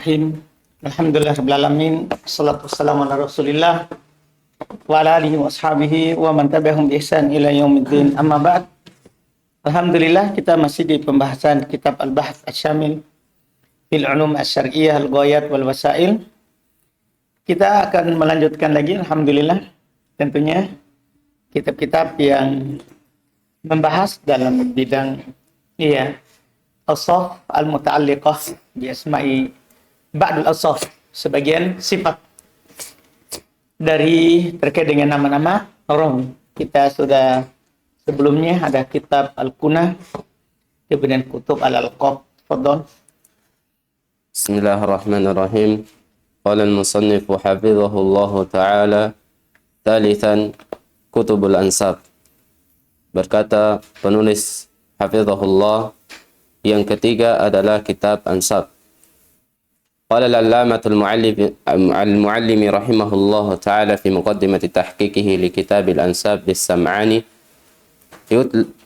Bismillahirrahmanirrahim. Alhamdulillah rabbil alamin. Wassalatu wassalamu ala Rasulillah wa ala alihi wa ashabihi wa man tabi'ahum bi ihsan ila yaumiddin. Amma ba'd. Alhamdulillah kita masih di pembahasan kitab Al-Bahts Asy-Syamil fil Ulum Asy-Syar'iyyah Al-Ghayat wal Wasail. Kita akan melanjutkan lagi alhamdulillah tentunya kitab-kitab yang membahas dalam bidang awsaf al-muta'alliqah bi asma'i ba'dul awsaf, sebagian sifat dari terkait dengan nama-nama orang. Kita sudah sebelumnya ada kitab Al-Kunah, kemudian kutub Al-Alqab. Fadhal. Bismillahirrahmanirrahim. Qala al-musannif hafizahullahu ta'ala, thalithan kutubul ansab. Berkata penulis hafizahullah, yang ketiga adalah kitab ansab. قال العلامة المعلم رحمه الله تعالى في مقدمة تحقيقه لكتاب الأنساب للسمعاني: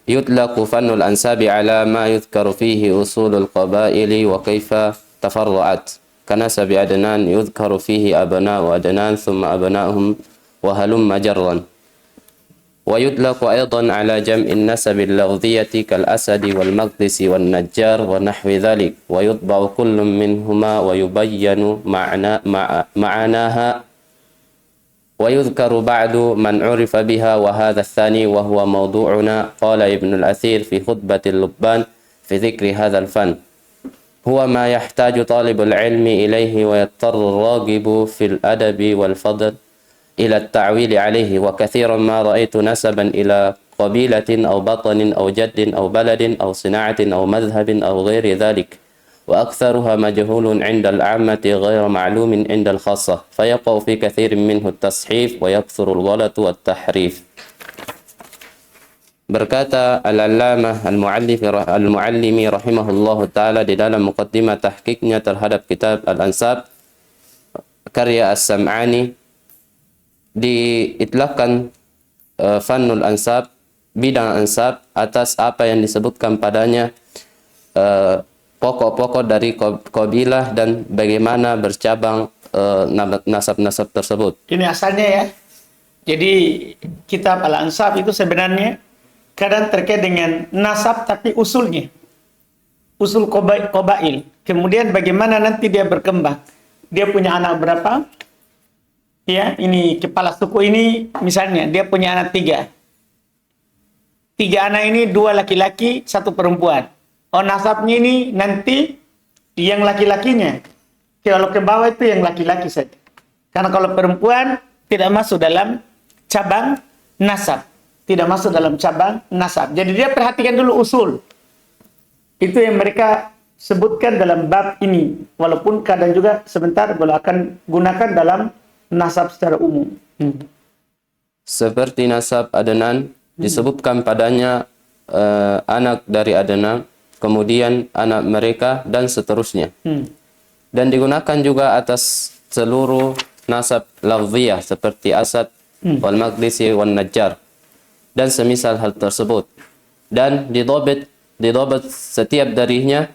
يطلق فن الأنساب على ما يذكر فيه أصول القبائل وكيف تفرعت، كنسب عدنان يذكر فيه أبناء عدنان ثم أبناؤهم وهلم جرا. ويطلق أيضا على جمع النسب اللفظية كالأسد والمقدس والنجار ونحو ذلك، ويطبع كل منهما ويبين معناها، ويذكر بعد من عرف بها، وهذا الثاني وهو موضوعنا. قال ابن الأثير في خطبة اللبان في ذكر هذا الفن: هو ما يحتاج طالب العلم إليه ويضطر الراغب في الأدب والفضل إلى التعويل عليه، وكثيرا ما رأيت نسبا إلى قبيلة أو بطن أو جد أو بلد أو صناعة أو مذهب أو غير ذلك، وأكثرها مجهول عند العامة غير معلوم عند الخاصة، فيقع في كثير منه التصحيف ويكثر الغلط والتحريف. Berkata Al-Allamah Al-Muallimi rahimahullahu ta'ala di dalam muqaddimah tahqiqnya terhadap kitab Al-Ansab karya As-Sam'ani, diitlaqkan fannul ansab, bidang ansab, atas apa yang disebutkan padanya pokok-pokok dari kabilah dan bagaimana bercabang nasab-nasab tersebut. Ini asalnya ya. Jadi kitab Al-Ansab itu sebenarnya kadang terkait dengan nasab tapi usulnya. Usul qabail. Kemudian bagaimana nanti dia berkembang. Dia punya anak berapa? Ya, ini kepala suku ini misalnya dia punya anak 3. 3 anak ini 2 laki-laki, 1 perempuan. Oh, nasabnya ini nanti yang laki-lakinya. Kalau ke bawah itu yang laki-laki saja. Karena kalau perempuan tidak masuk dalam cabang nasab. Tidak masuk dalam cabang nasab. Jadi dia perhatikan dulu usul. Itu yang mereka sebutkan dalam bab ini. Walaupun kadang juga sebentar boleh akan gunakan dalam nasab secara umum. Seperti nasab Adnan, disebutkan padanya anak dari Adnan, kemudian anak mereka dan seterusnya. Dan digunakan juga atas seluruh nasab lafziyah seperti Asad, wal Maqdisi, wal Najjar dan semisal hal tersebut. Dan didobit setiap darinya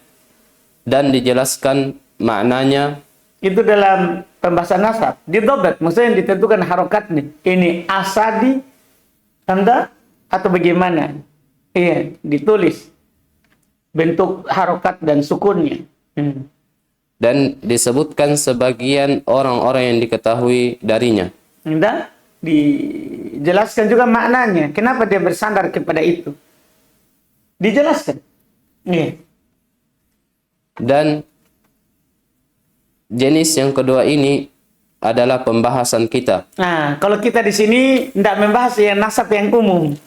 dan dijelaskan maknanya. Itu dalam pembahasan nasab. Didobat, maksudnya ditentukan harokat nih. Ini asadi, tanda atau bagaimana? Iya, ditulis bentuk harokat dan sukunnya. Dan disebutkan sebagian orang-orang yang diketahui darinya. Dan dijelaskan juga maknanya. Kenapa dia bersandar kepada itu? Dijelaskan. Iya. Dan jenis yang kedua ini adalah pembahasan kita. Nah, kalau kita di sini tidak membahas yang nasab yang umum.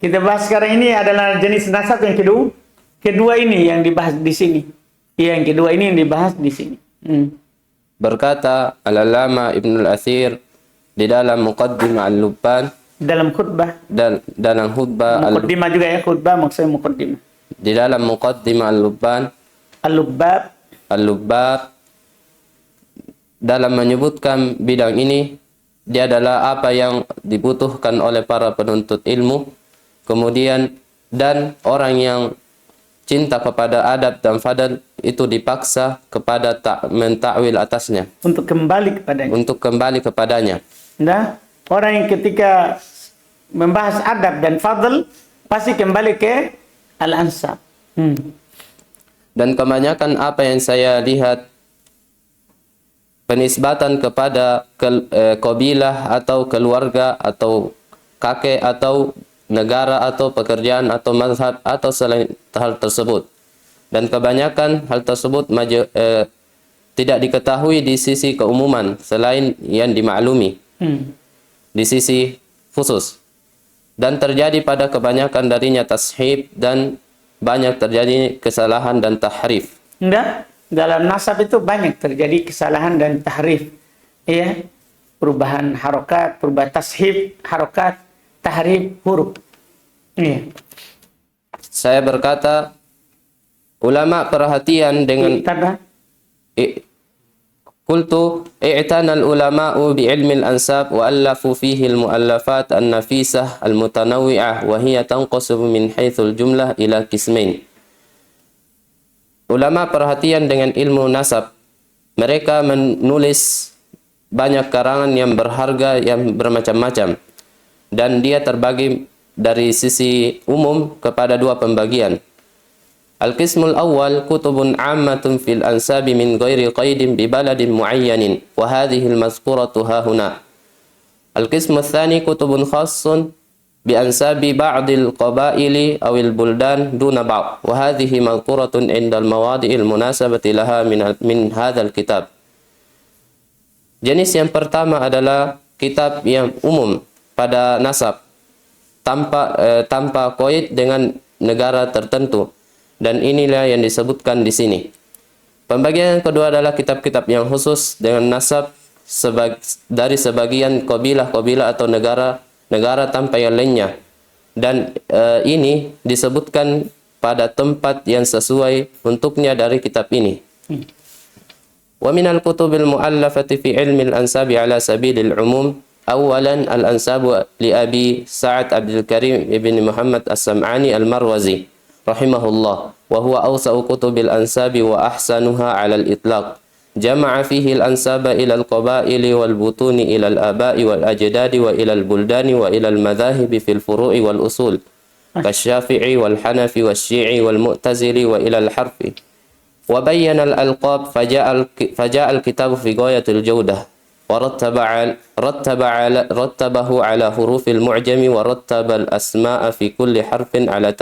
Kita bahas sekarang ini adalah jenis nasab yang kedua. Kedua ini yang dibahas di sini. Yang kedua ini yang dibahas di sini. Berkata Al-Allamah Ibn Al-Athir di dalam Muqaddimah Al-Lubban, dalam khutbah, Muqaddimah juga ya, khutbah maksudnya Muqaddimah. Di dalam Muqaddimah Al-Lubban, Al-Lubbab, dalam menyebutkan bidang ini, dia adalah apa yang dibutuhkan oleh para penuntut ilmu, kemudian dan orang yang cinta kepada adab dan fadl itu dipaksa kepada mentakwil atasnya, untuk kembali kepadanya. untuk kembali kepadanya. Nah, orang yang ketika membahas adab dan fadl pasti kembali ke al-ansab. Dan kebanyakan apa yang saya lihat penisbatan kepada kabilah atau keluarga atau kakek atau negara atau pekerjaan atau mazhab atau selain hal tersebut. Dan kebanyakan hal tersebut tidak diketahui di sisi keumuman selain yang dimaklumi di sisi khusus. Dan terjadi pada kebanyakan darinya tashib dan banyak terjadi kesalahan dan tahrif. Enggak, dalam nasab itu banyak terjadi kesalahan dan tahrif. Ya, perubahan harokat, perubahan tashib, harokat, tahrif, huruf. Iya. Saya berkata, ulama perhatian dengan qultu i'tana al-ulama'u bi'ilmi al-ansab wa allafu fihi al-mu'allafat an-nafisah al-mutanawwi'ah wa hiya tanqasu min haitsul jumlah ila qismain. Ulama perhatian dengan ilmu nasab. Mereka menulis banyak karangan yang berharga yang bermacam-macam. Dan dia terbagi dari sisi umum kepada dua pembagian. Al-qismul awal kutubun ammatun fil ansabi min ghairi qaidin bi baladin muayyanin wa hadhihi al-mazkuratu ha huna. Al-qismul tsani kutubun khassun bi ansabi ba'dil qabaili aw al-buldan duna ba'd wa hadhihi mazkuratun 'inda al-mawadi'il munasabati laha min hadzal kitab. Jenis yang pertama adalah kitab yang umum pada nasab tanpa qaid dengan negara tertentu. Dan inilah yang disebutkan di sini. Pembagian yang kedua adalah kitab-kitab yang khusus dengan nasab dari sebagian kabilah-kabilah atau negara tanpa yang lainnya. Dan ini disebutkan pada tempat yang sesuai untuknya dari kitab ini. Wa minal kutubil mu'allafati fi ilmi al-ansabi ala sabilil umum. Awalan al-ansabu li Abi Sa'ad Abdul Karim ibn Muhammad As-Sam'ani Al-Marwazi rahimahullah wa huwa awsa'u kutubil ansabi wa ahsanuha 'ala al-itlaq. Jama'a fihi al-ansaba ila al-qaba'ili wal butuni ila al-aba'i wal ajdadi wa ila al-buldani wa ila al-madhahibi fil furu'i wal usul kasyafi'i wal hanafi wasyi'i wal mu'tazili wa ila al-harfi. Wa bayyana al-alqab faja'a al-kitabu fi ghayatil jawdah wa rattabahu ala hurufil mu'jami wa rattaba al-asma'a fi kulli harfin ala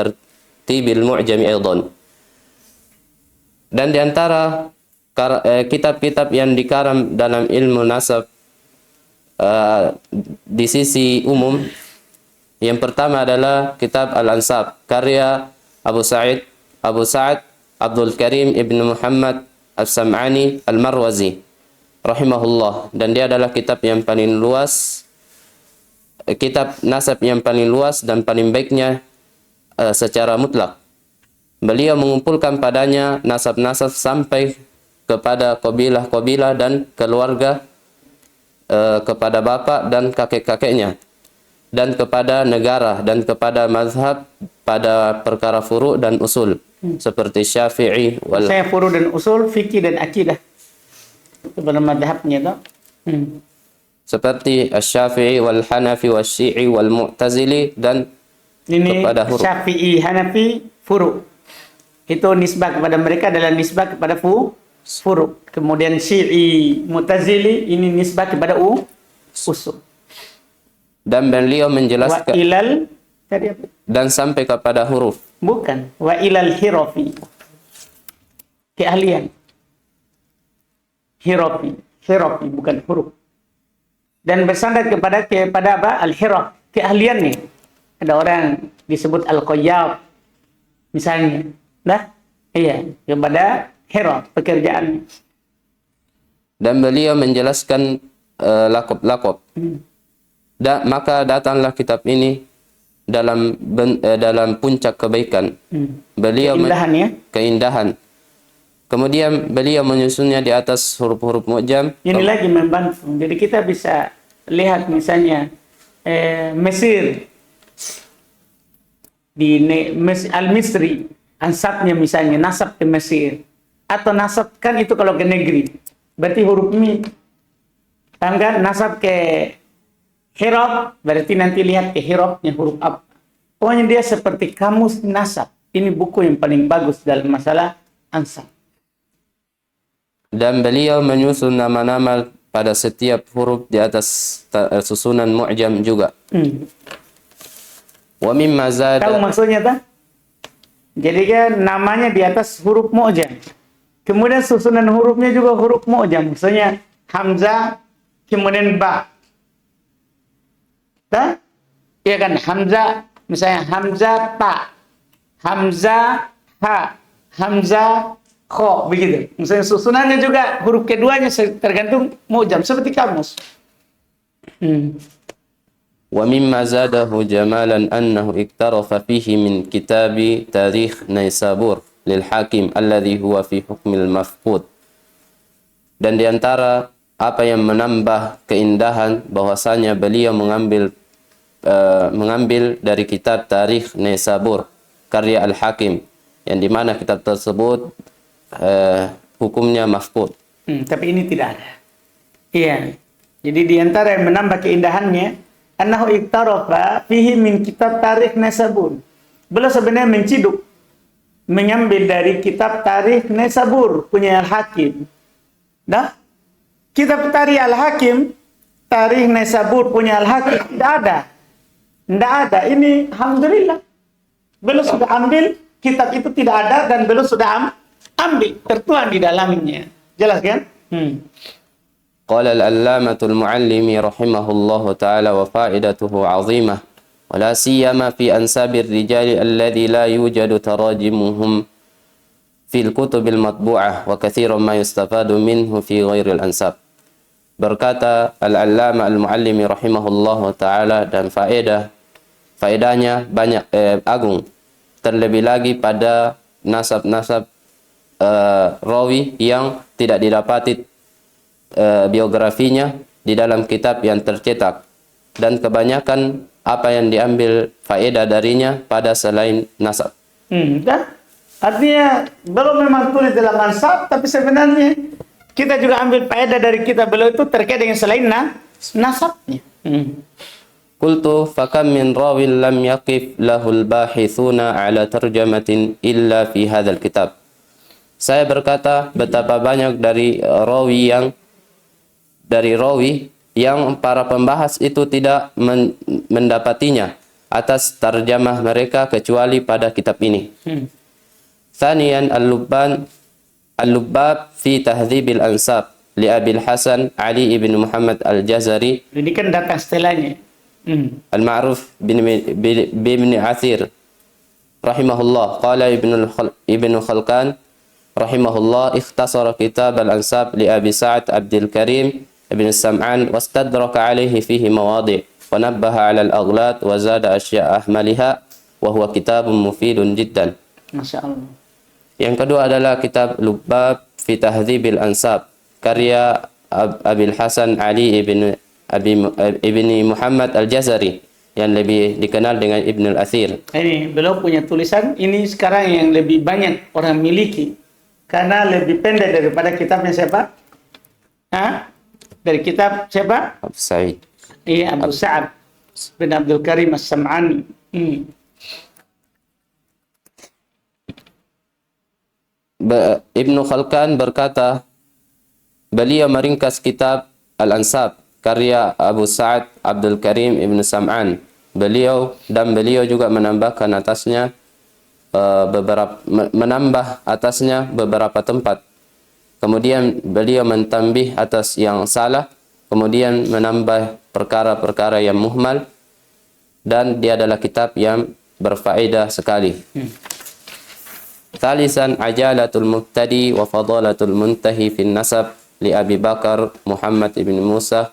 tibil mu'jami aidan. Dan di antara kitab-kitab yang dikaram dalam ilmu nasab di sisi umum, yang pertama adalah kitab Al-Ansab karya Abu Sa'ad Abdul Karim ibn Muhammad As-Sam'ani Al-Marwazi rahimahullah, dan dia adalah kitab yang paling luas, kitab nasab yang paling luas dan paling baiknya secara mutlak. Beliau mengumpulkan padanya nasab-nasab sampai kepada kabilah-kabilah dan keluarga, kepada bapak dan kakek-kakeknya, dan kepada negara dan kepada mazhab pada perkara furu' dan usul seperti Syafi'i wal saya furu' dan usul, fikih dan akidah. Itu pada mazhabnya toh. Seperti Asy-Syafi'i wal Hanafi wasyi'i wal Mu'tazili, dan ini kepada huruf. Syafi'i, Hanafi, furu'. Itu nisbah kepada mereka adalah nisbah kepada furu'. Kemudian Syi'i, Mu'tazili ini nisbah kepada usul. Dan beliau menjelaskan Wa ilal tadi apa? Dan sampai kepada huruf. Bukan, wa ilal hirafi. Keahlian. Hirafi bukan huruf. Dan bersandar kepada apa? Al-hiraf, keahliannya. Ada orang disebut al-qayyab misalnya. Nah, iya, kepada hiraf pekerjaannya. Dan beliau menjelaskan lakob. Maka datanglah kitab ini dalam puncak kebaikan. Beliau keindahan. Kemudian beliau menyusunnya di atas huruf-huruf mu'jam. Ini lagi membantu. Jadi kita bisa lihat misalnya Mesir di Al-Misri ansabnya misalnya nasab ke Mesir atau nasab kan itu kalau ke negeri berarti huruf mi. Tangga nasab ke Hirab berarti nanti lihat ke Hirabnya huruf apa. Pokoknya dia seperti kamus nasab. Ini buku yang paling bagus dalam masalah ansab. Dan beliau menyusun nama-nama pada setiap huruf di atas susunan mu'jam juga. Wa mimma zada. Tahu maksudnya tak? Jadi kan namanya di atas huruf mu'jam. Kemudian susunan hurufnya juga huruf mu'jam. Maksudnya hamzah, kemudian ba. Tak? Iya kan hamzah, misalnya hamzah ta, hamzah ha, hamzah kho, begitu. Misalnya susunannya juga huruf keduanya tergantung mu'jam seperti kamus. ومما زاده جمالا أنه اقترف فيه من كتاب تاريخ نيسابور للحاكم الذي هو في حكم المفقود. Dan diantara apa yang menambah keindahan bahwasanya beliau mengambil dari kitab Tarikh Naisabur karya Al-Hakim yang dimana kitab tersebut hukumnya mafqud. Tapi ini tidak ada. Iya. Jadi diantara yang menambah keindahannya annahu iktarafa fihi min kitab Tarikh Naisabur. Beliau sebenarnya menciduk mengambil dari kitab Tarikh Naisabur punya Al-Hakim. Dah? Kitab Tarikh Al-Hakim, Tarikh Naisabur punya Al-Hakim tidak ada. Tidak ada. Ini alhamdulillah. Beliau sudah ambil kitab itu tidak ada dan beliau sudah ambil tertuang di dalamnya. Jelas kan? قال العلامة المعلم رحمه الله تعالى وفائدته عظيمة ولا سيما في أنساب الرجال الذي لا يوجد تراجمهم في الكتب المطبوعة وكثير ما يستفاد منه في غير الأنساب. Berkata Al-Allama Al-Muallimi rahimahullah ta'ala dan faedahnya banyak agung. Terlebih lagi pada nasab-nasab rawi yang tidak didapati biografinya di dalam kitab yang tercetak, dan kebanyakan apa yang diambil faedah darinya pada selain nasab. Artinya belum memang tulis dalam ansab, tapi sebenarnya kita juga ambil faedah dari kitab beliau itu terkait dengan selain nasabnya. Qultu fakam min rawin lam yaqif lahul bahithuna ala tarjamatin illa fi hadzal kitab. Saya berkata betapa banyak dari rawi yang para pembahas itu tidak mendapatinya atas tarjamah mereka kecuali pada kitab ini. Thaniyan al-Lubbab fi Tahdhibil Ansab li Abil Hasan Ali ibn Muhammad al-Jazari. Ini kan datang setelahnya. Al-Ma'ruf bin Athir rahimahullah qala ibn Khalkan rahimahullah ikhtasara kitab al-Ansab li Abi Sa'ad Abdul Karim ibn Sam'an wastadraka alaihi fihi mawadi' wa nabbaha 'ala al-aghlad wa zada asya' ahmaliha wa huwa kitabun mufidun jiddan. Masyaallah. Yang kedua adalah kitab Lubbab fi Tahdhibil Ansab karya Abil Hasan Ali ibn Muhammad al-Jazari yang lebih dikenal dengan Ibn al-Athir. Ini beliau punya tulisan ini sekarang yang lebih banyak orang miliki karena lebih pendek daripada kitabnya siapa? Dari kitab siapa? Abu Sa'id. Iya, Abu Sa'ad bin Abdul Karim As-Sam'ani. Ibnu Khalkan berkata, beliau meringkas kitab Al-Ansab karya Abu Sa'ad Abdul Karim Ibn Sam'an. Beliau juga menambahkan atasnya beberapa tempat. Kemudian beliau mentambih atas yang salah, kemudian menambah perkara-perkara yang muhmal, dan dia adalah kitab yang berfaedah sekali. Thalisan Ajalatul Mubtadi wa Fadalatul Muntahi fi Nasab li Abi Bakar Muhammad ibn Musa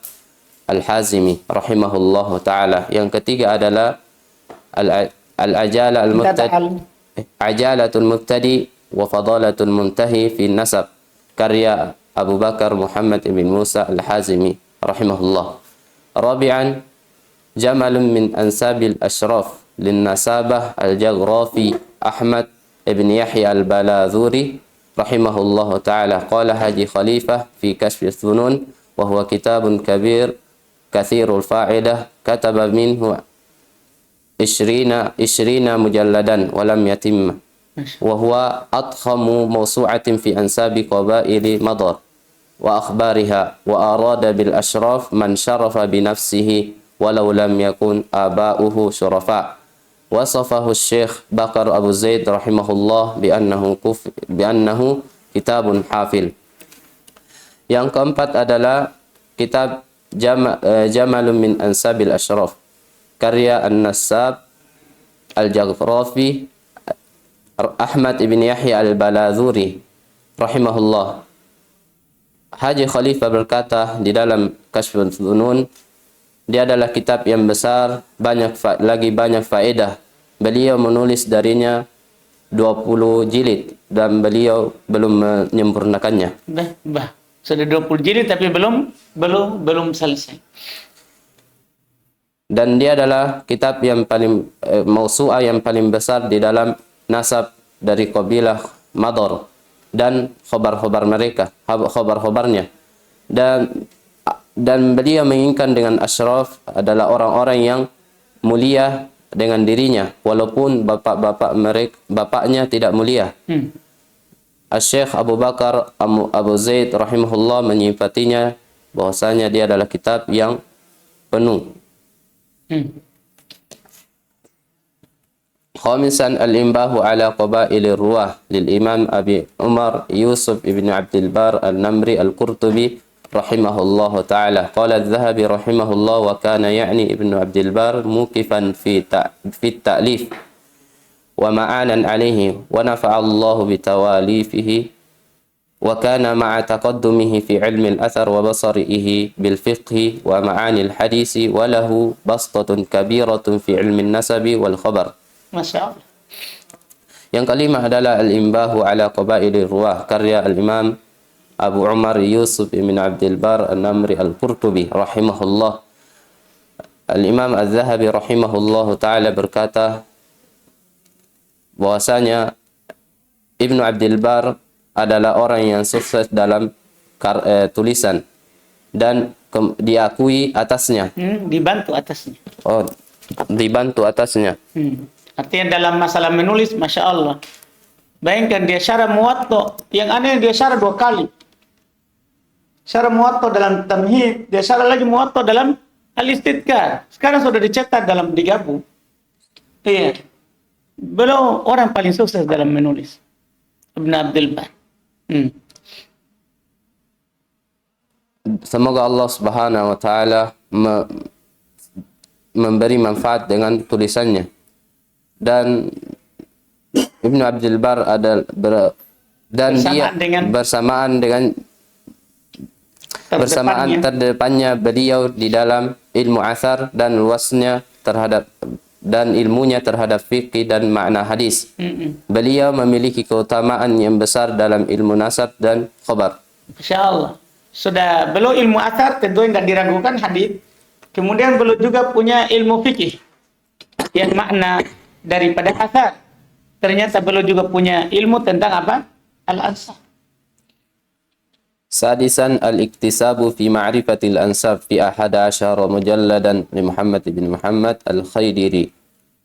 Al-Hazimi rahimahullahu ta'ala. Yang ketiga adalah Ajalatul Mubtadi wa Fadalatul Muntahi fi Nasab karya Abu Bakar Muhammad ibn Musa Al-Hazimi rahimahullah. Rabi'an Jamalun min Ansabil Ashraf lin Nasabah Al-Jaghrafi Ahmad ابن يحيى البلاذوري رحمه الله تعالى. قال حاجي خليفة في كشف الظنون وهو كتاب كبير كثير الفائدة كتب منه 20 مجلدا ولم يتم وهو أضخم موسوعة في أنساب قبائل مضر وأخبارها وأراد بالأشراف من شرف بنفسه ولو لم يكن آباؤه شرفاء. وصفه الشيخ بكر أبو زيد رحمه الله بأنه كتاب حافل. Yang keempat adalah kitab Jamalun min Ansabil Ashraf karya An-Nassab Al-Jaghrafi Ahmad ibn Yahya Al-Baladhuri rahimahullah. Haji Khalifah berkata di dalam Kashful Dhunun, dia adalah kitab yang besar, banyak faedah. Beliau menulis darinya 20 jilid dan beliau belum menyempurnakannya. Sudah 20 jilid tapi belum selesai. Dan dia adalah kitab yang paling mausu'ah yang paling besar di dalam nasab dari kabilah Madar dan khabar-khabar mereka, khabar-khabarnya. Dan beliau menginginkan dengan asyraf adalah orang-orang yang mulia dengan dirinya walaupun bapaknya tidak mulia. Syekh Abu Bakar Abu Zaid rahimahullah menyifatinya bahwasanya dia adalah kitab yang penuh. Khamisan al-imbahu ala qabailir ruwah lil Imam Abi Umar Yusuf ibn Abdul Bar al-Namri al-Qurtubi rahimahullah ta'ala. Qala al-Dhahabi rahimahullah wa kana ya'ni ibn Abdul Bar mukifan fi ta'lif wa ma'anan alayhi wa nafa'a Allah bitawalifihi wa kana ma'a taqaddumihi fi ilmi al-athar wa basarihi bil fiqhi wa ma'ani al-hadisi wa lahu bastatun kabiratun fi ilmi an-nasabi wal khabar. Masya Allah. Yang kelima adalah al-imbahu ala qabailir ruwah karya al-Imam Abu Umar Yusuf ibn Abdul Bar al-Namri al-Qurtubi rahimahullah. Al-Imam Al-Zahabi rahimahullah ta'ala berkata bahwasanya Ibnu Abdul Bar adalah orang yang sukses dalam tulisan dan diakui atasnya. Dibantu atasnya. Oh, dibantu atasnya. Artinya dalam masalah menulis, Masya Allah. Bayangkan dia syarah Muwatta. Yang aneh dia syarah 2 kali. Syarah Muwatta dalam Tamhid, dia syarah lagi Muwatta dalam Al-Istidkar. Sekarang sudah dicetak dalam digabung. Iya. Beliau orang paling sukses dalam menulis. Ibn Abdul Bar. Semoga Allah Subhanahu wa taala memberi manfaat dengan tulisannya. Dan Ibnu Abdul Bar bersamaan terdepannya beliau di dalam ilmu athar dan luasnya dan ilmunya terhadap fikih dan makna hadis. Beliau memiliki keutamaan yang besar dalam ilmu nasab dan khabar. Masya Allah. Sudah beliau ilmu athar tentu tidak diragukan hadis. Kemudian beliau juga punya ilmu fikih yang makna daripada athar. Ternyata beliau juga punya ilmu tentang apa? Al-ansab. Sadisan al-iktisabu fi ma'rifatil ansab fi 11 mujalladan li Muhammad bin Muhammad al-Khaydiri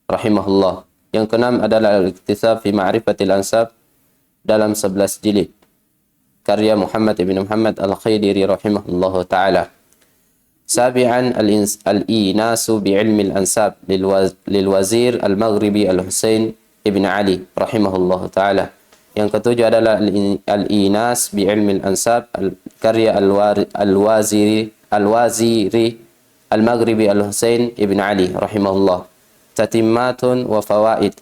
rahimahullah. Yang keenam adalah al-iktisab fi ma'rifatil ansab dalam 11 jilid karya Muhammad bin Muhammad al-Khaydiri rahimahullah ta'ala. Sabi'an al-inasu bi'ilmi al-ansab lil wazir al-Maghribi al-Husain ibn Ali rahimahullah ta'ala. Yang ketujuh adalah al-inas bi'ilmi al-ansab karya al-waziri al-Maghribi al-Husain ibn Ali rahimahullah. Tatimmatun wa fawaid.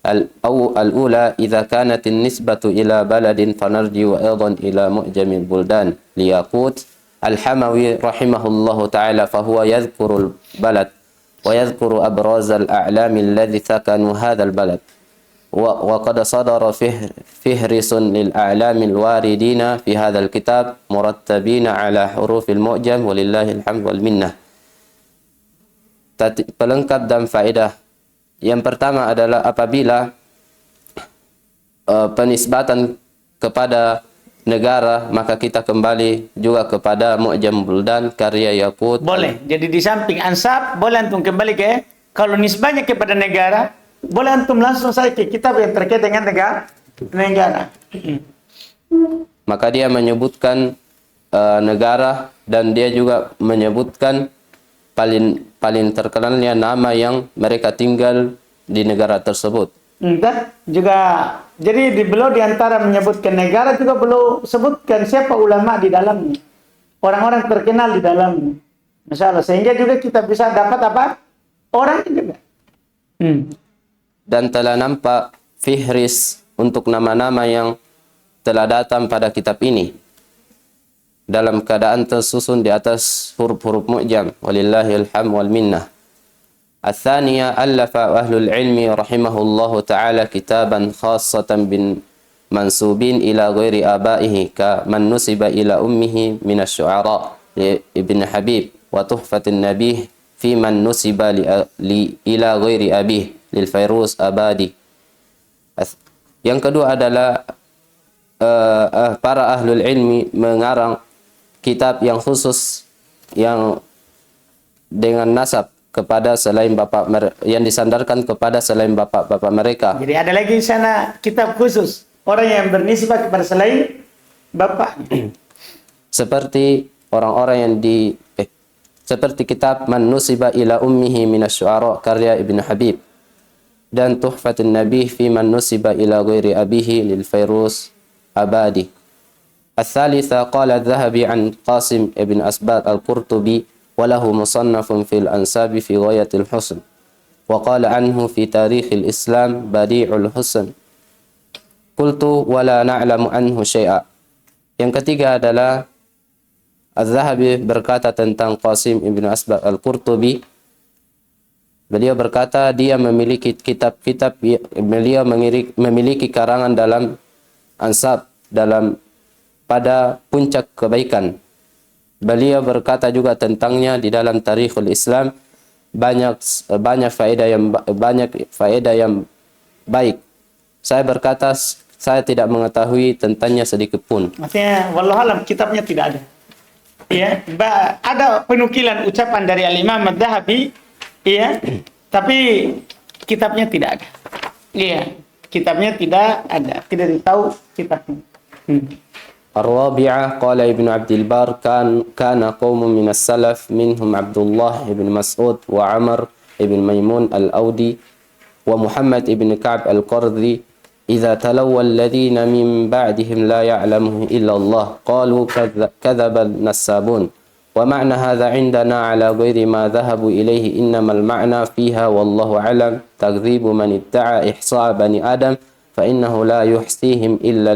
Al-ula idza kanat an-nisbatu ila baladin fanarji wa aidan ila mu'jamil buldan liyaqut al-Hamawi rahimahullah ta'ala fahuwa yadhkuru al-balad wa yadhkuru abraz al-a'lam alladhi sakanu hadha al-balad. وقد صدر فهرس للأعلام الواردين في هذا الكتاب مرتبين على حروف المعجم ولله الحمد والمنة. Pelengkap dan faedah. Yang pertama adalah apabila penisbatan kepada negara, maka kita kembali juga kepada Mu'jam Buldan karya Yaqut. Boleh. Jadi di samping ansab, boleh antum kembali ke, kalau nisbahnya kepada negara, boleh antum langsung saja ke kitab yang terkait dengan negara. Maka dia menyebutkan negara, dan dia juga menyebutkan paling terkenalnya nama yang mereka tinggal di negara tersebut. Dan juga jadi beliau diantara menyebutkan negara juga beliau sebutkan siapa ulama di dalamnya, orang-orang terkenal di dalamnya, masalah, sehingga juga kita bisa dapat apa orang juga. Dan telah nampak fihris untuk nama-nama yang telah datang pada kitab ini dalam keadaan tersusun di atas huruf-huruf mu'jam. Walillahil hamd wal minnah. الثانية ألف أهل العلم رحمه الله تعالى كتابا خاصة بالمنسوبين إلى غير آبائه كمن نسب إلى أمه من الشعراء لابن حبيب، وتحفة النبيه في من نسب إلى غير أبيه للفيروز أبادي. Yang kedua adalah para ahlul ilmi mengarang kitab yang khusus yang dengan nasab kepada selain bapak, yang disandarkan kepada selain bapak-bapak mereka. Jadi ada lagi di sana kitab khusus orang yang bernisbah kepada selain bapak. Seperti orang-orang yang seperti kitab Man Nusiba ila Ummihi Minasyu'ara karya Ibn Habib, dan Tuhfatun Nabih fi Man Nusiba ila Ghairi Abihi lil Fairuz Abadi. الثالثة قال الذهبي عن قاسم ابن أسبات القرطبي وله مصنف في الأنساب في غاية الحسن، وقال عنه في تاريخ الإسلام بديع الحسن. قلت ولا نعلم عنه شيئا. Yang ketiga adalah Az-Zahabi berkata tentang Qasim ibn Asbat al-Qurtubi. Beliau berkata dia memiliki kitab-kitab, beliau memiliki karangan dalam ansab, dalam pada puncak kebaikan. Beliau berkata juga tentangnya di dalam Tarikhul Islam, banyak faedah yang baik. Saya berkata saya tidak mengetahui tentangnya sedikit pun. Artinya wallahualam kitabnya tidak ada. Ya, ada penukilan ucapan dari Al-Imam Adz-Dzahabi, ya, tapi kitabnya tidak ada. Iya, kitabnya tidak ada, tidak ditahu kitabnya. الرابعة قال ابن عبد البر كان قوم من السلف منهم عبد الله بن مسعود وعمر بن ميمون الأودي ومحمد بن كعب القرظي إذا تلوى الذين من بعدهم لا يعلمه إلا الله قالوا كذب النسابون. ومعنى هذا عندنا على غير ما ذهبوا إليه، إنما المعنى فيها والله أعلم تكذيب من ادعى إحصاء بني آدم فإنه لا يحصيهم إلا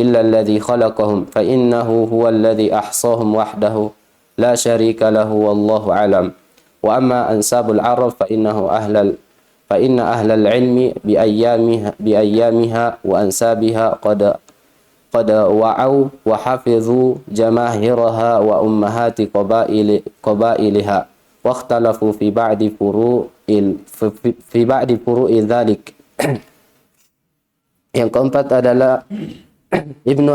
الذي خلقهم فإنه هو الذي أحصاهم وحده لا شريك له والله أعلم. وأما أنساب العرب فإن أهل العلم بأيامها وأنسابها قد وعوا وحفظوا جماهيرها وأمهات قبائلها واختلفوا في بعض فروع ذلك. Yang keempat adalah Ibnu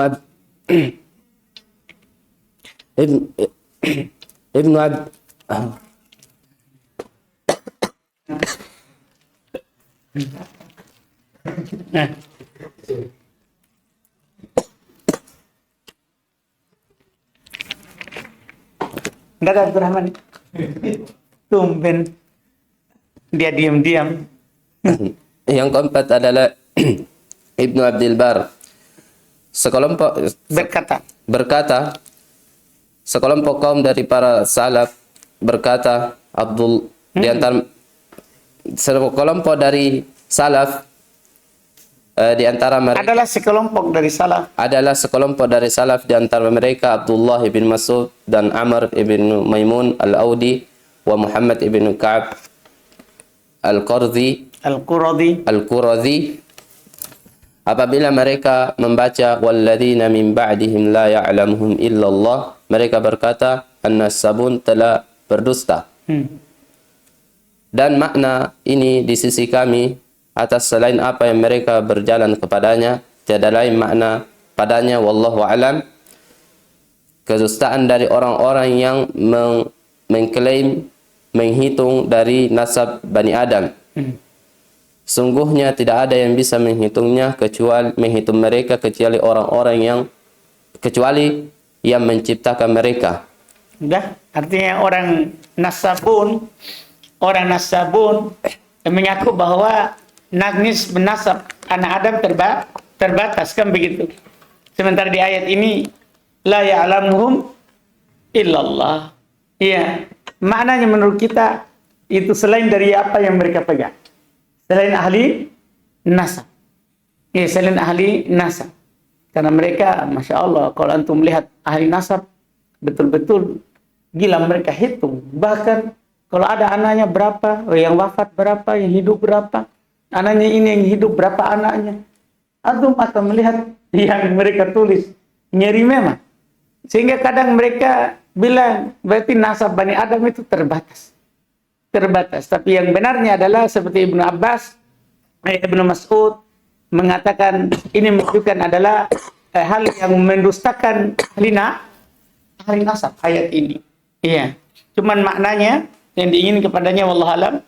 Enggak ada Abdurrahman. Tumben dia diam-diam. Yang keempat adalah Ibnu Abdul Bar. Sekelompok berkata sekelompok kaum dari para salaf berkata di antara sekelompok dari salaf di antara mereka adalah sekelompok dari salaf di antara mereka Abdullah ibn Mas'ud dan Amr ibn Maimun al-Audi wa Muhammad ibn Ka'ab al-Qurzi. Apabila mereka membaca walladzina min ba'dihim la ya'lamuhum illallah, mereka berkata an-nasabun telah berdusta. Dan makna ini di sisi kami atas selain apa yang mereka berjalan kepadanya, tiada lain makna padanya, wallahu alam. Kedustaan dari orang-orang yang mengklaim menghitung dari nasab Bani Adam. Sungguhnya tidak ada yang bisa menghitungnya menghitung mereka kecuali orang-orang yang menciptakan mereka. Dah, artinya orang nasabun mengaku bahwa nasab anak Adam terbatas, kan begitu. Sementara di ayat ini la ya'lamuhum illallah. Iya, maknanya menurut kita itu selain dari apa yang mereka pegang. Selain ahli nasab. Ya, selain ahli nasab. Karena mereka, Masya Allah, kalau antum melihat ahli nasab, betul-betul gila mereka hitung. Bahkan kalau ada anaknya berapa, yang wafat berapa, yang hidup berapa, anaknya ini yang hidup berapa anaknya. Antum akan melihat yang mereka tulis. Ngeri memang. Sehingga kadang mereka bilang, berarti nasab Bani Adam itu terbatas. Tapi yang benarnya adalah seperti Ibnu Abbas, Ibnu Mas'ud mengatakan ini menunjukkan adalah hal yang mendustakan ahli nasab ayat ini. Iya. Cuman maknanya yang diingin kepadanya wallahu alam.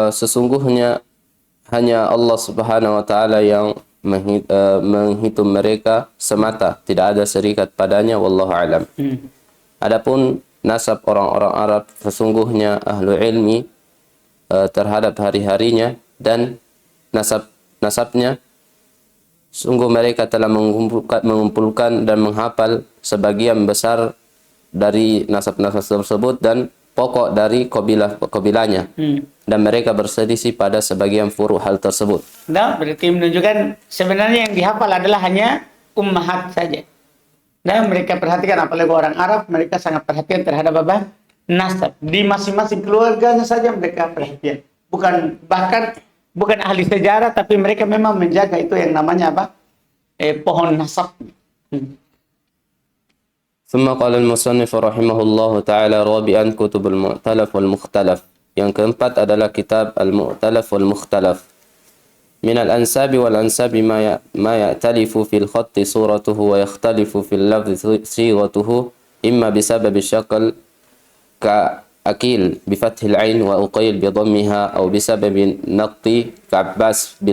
Sesungguhnya hanya Allah Subhanahu wa taala yang menghitung mereka semata, tidak ada serikat padanya, wallahu alam. Adapun nasab orang-orang Arab, sesungguhnya ahlu ilmi terhadap hari-harinya dan nasabnya, sungguh mereka telah mengumpulkan dan menghafal sebagian besar dari nasab-nasab tersebut dan pokok dari kabilahnya. Dan mereka berselisih pada sebagian furu hal tersebut. Nah, berarti menunjukkan sebenarnya yang dihafal adalah hanya ummahat saja. Dan mereka perhatikan, apalagi orang Arab, mereka sangat perhatian terhadap apa? Nasab. Di masing-masing keluarganya saja mereka perhatian. Bukan ahli sejarah, tapi mereka memang menjaga itu yang namanya apa? Pohon nasab. ثم قال المصنف رحمه الله تعالى رابعا كتب المؤتلف والمختلف. Yang keempat adalah kitab al-mu'talaf wal-mukhtalaf. من الأنساب والأنساب ما يأتلف في الخط صورته ويختلف في اللفظ صيغته إما بسبب الشكل كأكيل بفتح العين وأقيل بضمها أو بسبب النقط كعباس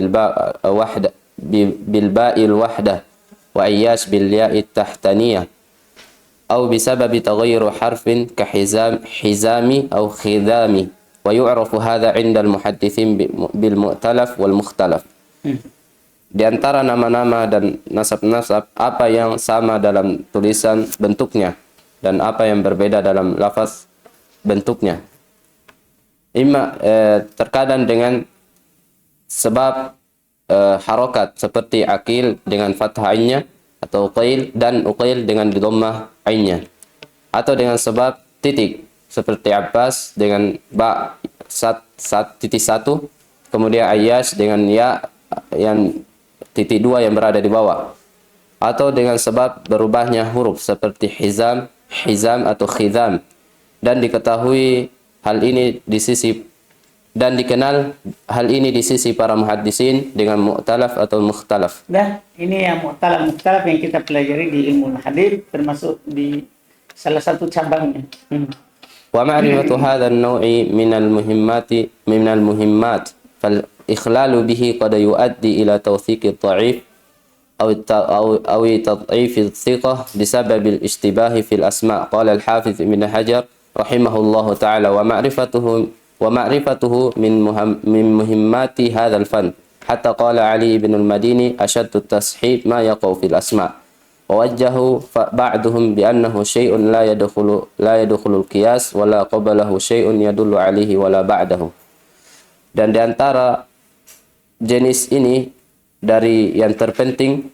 بالباء الوحدة وعياش بالياء التحتانية أو بسبب تغير حرف كحزام أو خذام. ويعرف هذا عند المحدثين بالمؤتلف والمختلف. Di antara nama-nama dan nasab-nasab apa yang sama dalam tulisan bentuknya dan apa yang berbeda dalam lafaz bentuknya. Terkadang dengan sebab harokat seperti akil dengan fathah ainnya atau uqail dan uqail dengan dhammah ainnya, atau dengan sebab titik seperti Abbas dengan ba titik satu, kemudian Ayyash dengan ya yang titik dua yang berada di bawah, atau dengan sebab berubahnya huruf seperti hizam atau khidam, dan diketahui hal ini di sisi para muhaddisin dengan mu'talaf atau mukhtalaf. Nah, ini yang mu'talaf yang kita pelajari di ilmu hadis, termasuk di salah satu cabangnya. ومعرفة هذا النوع من المهمات فالإخلال به قد يؤدي إلى توثيق الضعيف أو تضعيف الثقة بسبب الاشتباه في الأسماء. قال الحافظ ابن حجر رحمه الله تعالى ومعرفته من مهمات هذا الفن حتى قال علي بن المديني أشد التصحيح ما يقع في الأسماء. ووجهوا بعضهم بأنه شيء لا يدخل القياس ولا قبله شيء يدل عليه ولا بعده. Dan di antara jenis ini dari yang terpenting,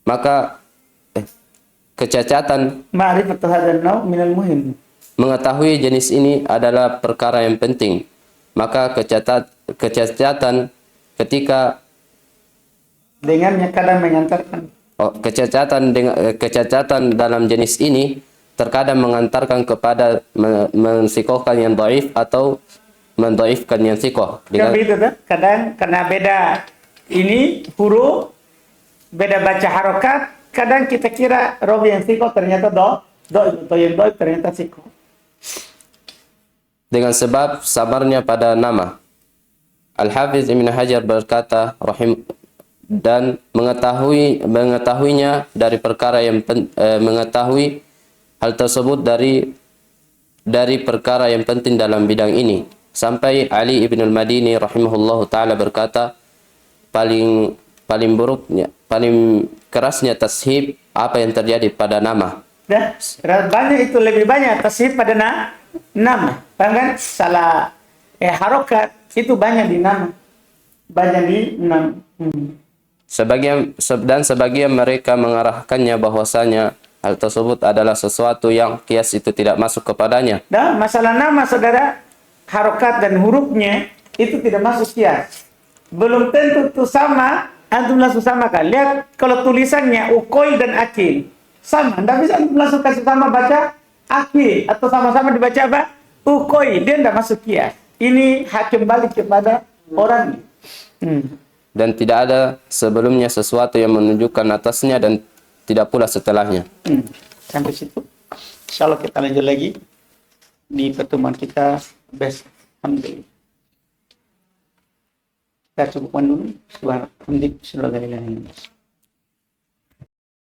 maka kecacatan Ma'rifatu hadzal naw' minal muhim. Mengetahui jenis ini adalah perkara yang penting. Maka kecacatan ketika dengannya kadang mengantarkan kecacatan dalam jenis ini terkadang mengantarkan kepada mensikohkan yang dhaif atau mendaifkan yang thiqah Kan dengan begitu tuh. Kadang karena beda ini huruf, beda baca harokat, kadang kita kira rawi yang siko ternyata atau yang ternyata siko. dengan sebab sabarnya pada nama. Al-Hafiz Ibn Hajar berkata dan mengetahuinya dari perkara yang mengetahui hal tersebut dari perkara yang penting dalam bidang ini. Sampai Ali ibn al-Madini rahimahullahu taala berkata, paling kerasnya tashib apa yang terjadi pada nama. Dah, banyak itu lebih banyak tasbih pada nama. Bahkan salah harokat itu banyak di nama. Banyak di nama. Sebagian mereka mengarahkannya bahwasanya hal tersebut adalah sesuatu yang kias itu tidak masuk kepadanya. Nah, masalah nama saudara, harokat dan hurufnya itu tidak masuk kias. Belum tentu itu sama, antum langsung sama kan. Lihat kalau tulisannya ukoi dan akil. Sama, tidak bisa antum langsung kasih sama baca akil. Atau sama-sama dibaca apa? Ukoi, dia tidak masuk kias. Ini hakim balik kepada orangnya. Dan tidak ada sebelumnya sesuatu yang menunjukkan atasnya dan tidak pula setelahnya. Sampai situ. Insya Allah kita lanjut lagi di pertemuan kita besok. Alhamdulillah. Kita cukupkan dulu. Subhanallah.